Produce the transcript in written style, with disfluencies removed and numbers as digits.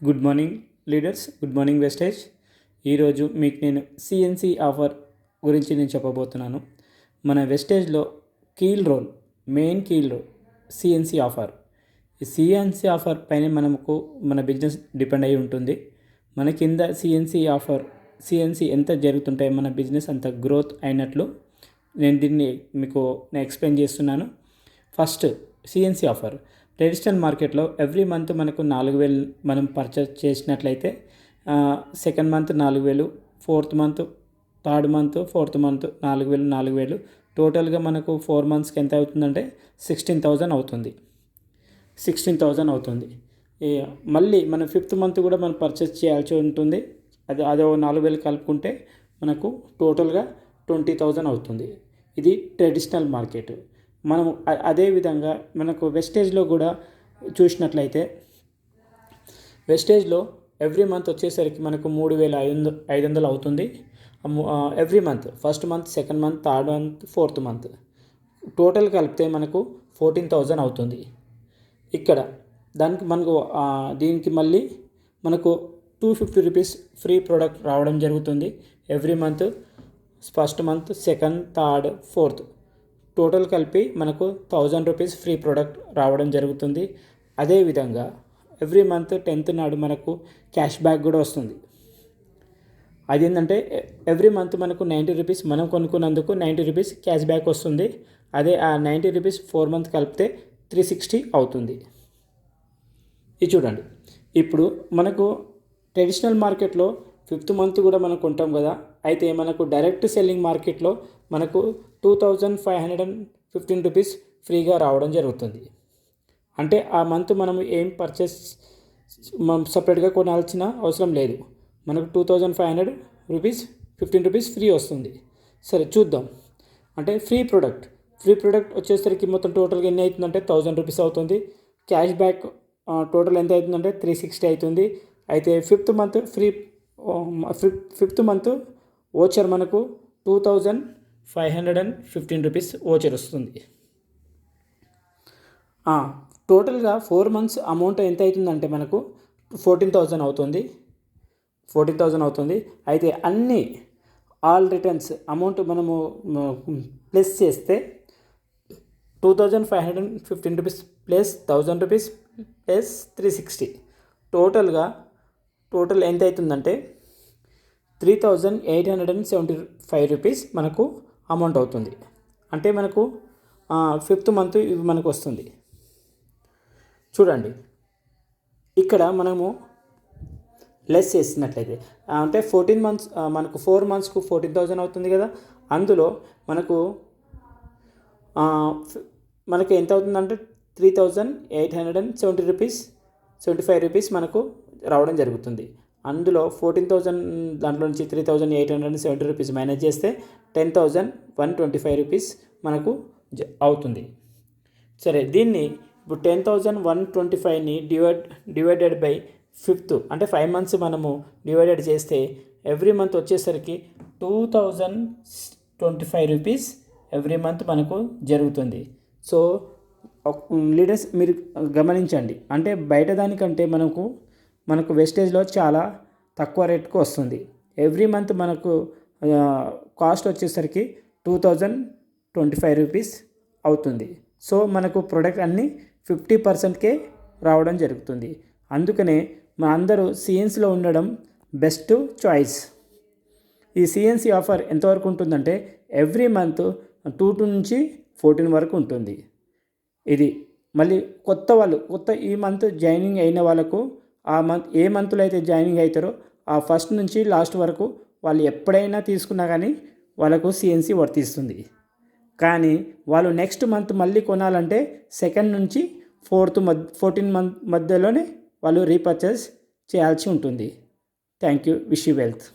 Good morning leaders, good morning Vestige. ఈరోజు మీకు నేను సిఎన్సి ఆఫర్ గురించి నేను చెప్పబోతున్నాను. మన వెస్టేజ్లో main key role CNC offer. ఈ సిఎన్సి ఆఫర్ పైన మన బిజినెస్ డిపెండ్ అయి ఉంటుంది. మన కింద సిఎన్సి ఎంత జరుగుతుంటే మన బిజినెస్ అంత గ్రోత్ అయినట్లు నేను దీన్ని మీకు ఎక్స్ప్లెయిన్ చేస్తున్నాను. ఫస్ట్, సిఎన్సి ఆఫర్ ట్రెడిషనల్ మార్కెట్లో ఎవ్రీ మంత్ మనకు 4,000 మనం పర్చేస్ చేసినట్లయితే second month 4,000, fourth month, third month, fourth month 4,000 టోటల్గా మనకు 4 మంత్స్కి ఎంత అవుతుందంటే 16,000 అవుతుంది. మళ్ళీ మనం ఫిఫ్త్ మంత్ కూడా మనం పర్చేస్ చేయాల్సి ఉంటుంది. అదో 4,000 కలుపుకుంటే మనకు టోటల్గా 20,000 అవుతుంది. ఇది ట్రెడిషనల్ మార్కెట్. మనం అదేవిధంగా మనకు వెస్టేజ్లో కూడా చూసినట్లయితే వెస్టేజ్లో ఎవ్రీ మంత్ వచ్చేసరికి మనకు 3,500 అవుతుంది. Every month, first month, second month, third month, fourth month total కలిపితే మనకు 14,000 అవుతుంది. ఇక్కడ దీనికి మళ్ళీ మనకు 250 రూపీస్ ఫ్రీ ప్రోడక్ట్ రావడం జరుగుతుంది. Every month, first month, second, third, fourth total కలిపి మనకు 1,000 రూపీస్ ఫ్రీ ప్రోడక్ట్ రావడం జరుగుతుంది. అదేవిధంగా ఎవ్రీ మంత్ 10th నాడు మనకు క్యాష్ బ్యాక్ కూడా వస్తుంది. అదేంటంటే ఎవ్రీ మంత్ మనకు 90 రూపీస్ మనం కొనుక్కున్నందుకు 90 రూపీస్ క్యాష్ బ్యాక్ వస్తుంది. అదే ఆ 90 రూపీస్ 4 మంత్ కలిపితే 360 అవుతుంది. ఇది చూడండి. ఇప్పుడు మనకు ట్రెడిషనల్ మార్కెట్లో ఫిఫ్త్ మంత్ కూడా మనం కొంటాం కదా. అయితే మనకు డైరెక్ట్ సెల్లింగ్ మార్కెట్లో మనకు 2,515 రూపీస్ ఫ్రీగా రావడం జరుగుతుంది. అంటే ఆ మంత్ మనం ఏం పర్చేస్ సపరేట్గా కొనాల్సిన అవసరం లేదు. మనకు 2,515 రూపీస్ ఫ్రీ వస్తుంది. సరే చూద్దాం. అంటే ఫ్రీ ప్రోడక్ట్ వచ్చేసరికి మొత్తం టోటల్గా ఎన్ని అవుతుందంటే 1,000 రూపీస్ అవుతుంది. క్యాష్ బ్యాక్ టోటల్ ఎంత అవుతుందంటే 360 అవుతుంది. అయితే ఫిఫ్త్ మంత్ ఓచర్ మనకు 2,515 రూపీస్ ఓచర్ వస్తుంది. టోటల్గా 4 మంత్స్ అమౌంట్ ఎంత అవుతుందంటే మనకు 14,000 అవుతుంది. అయితే ఆల్ రిటర్న్స్ అమౌంట్ మనము ప్లస్ చేస్తే 2,515 rupees plus 1,000 rupees plus 360 total ఎంత అవుతుందంటే 3,875 రూపీస్ మనకు అమౌంట్ అవుతుంది. అంటే మనకు ఫిఫ్త్ మంత్ ఇవి మనకు వస్తుంది. చూడండి, ఇక్కడ మనము లెస్ చేసినట్లయితే అంటే 14 మంత్స్ మనకు 4 మంత్స్కు 14,000 అవుతుంది కదా. అందులో మనకు ఎంత అవుతుందంటే 3,875 రూపీస్ మనకు రావడం జరుగుతుంది. అందులో 14,000 దాంట్లో నుంచి 3,870 రూపీస్ మైనస్ చేస్తే 10,125 రూపీస్ మనకు అవుతుంది. సరే, దీన్ని ఇప్పుడు 10,125ని డివైడెడ్ బై 5th అంటే 5 మంత్స్ మనము డివైడెడ్ చేస్తే ఎవ్రీ మంత్ వచ్చేసరికి 2,025 రూపీస్ ఎవ్రీ మంత్ మనకు జరుగుతుంది. సో లీడర్స్ మీరు గమనించండి. అంటే బయట దానికంటే మనకు వెస్టేజ్లో చాలా తక్కువ రేట్కు వస్తుంది. ఎవ్రీ మంత్ మనకు కాస్ట్ వచ్చేసరికి 2,025 రూపీస్ అవుతుంది. సో మనకు ప్రోడక్ట్ అన్నీ 50%కే రావడం జరుగుతుంది. అందుకనే మా అందరూ సిఎన్సిలో ఉండడం బెస్ట్ చాయిస్. ఈ సిఎన్సి ఆఫర్ ఎంతవరకు ఉంటుందంటే ఎవ్రీ మంత్ 2 నుంచి 14 వరకు ఉంటుంది. ఇది మళ్ళీ కొత్త ఈ మంత్ జాయినింగ్ అయిన వాళ్ళకు ఆ మంత్ ఏ మంత్లో అయితే జాయినింగ్ అవుతారో ఆ ఫస్ట్ నుంచి లాస్ట్ వరకు వాళ్ళు ఎప్పుడైనా తీసుకున్నా కానీ వాళ్ళకు సిఎన్సి వర్తిస్తుంది. కానీ వాళ్ళు నెక్స్ట్ మంత్ మళ్ళీ కొనాలంటే సెకండ్ నుంచి 14 మంత్ మధ్యలోనే వాళ్ళు రీపర్చేస్ చేయాల్సి ఉంటుంది. Thank you. Wish you wealth.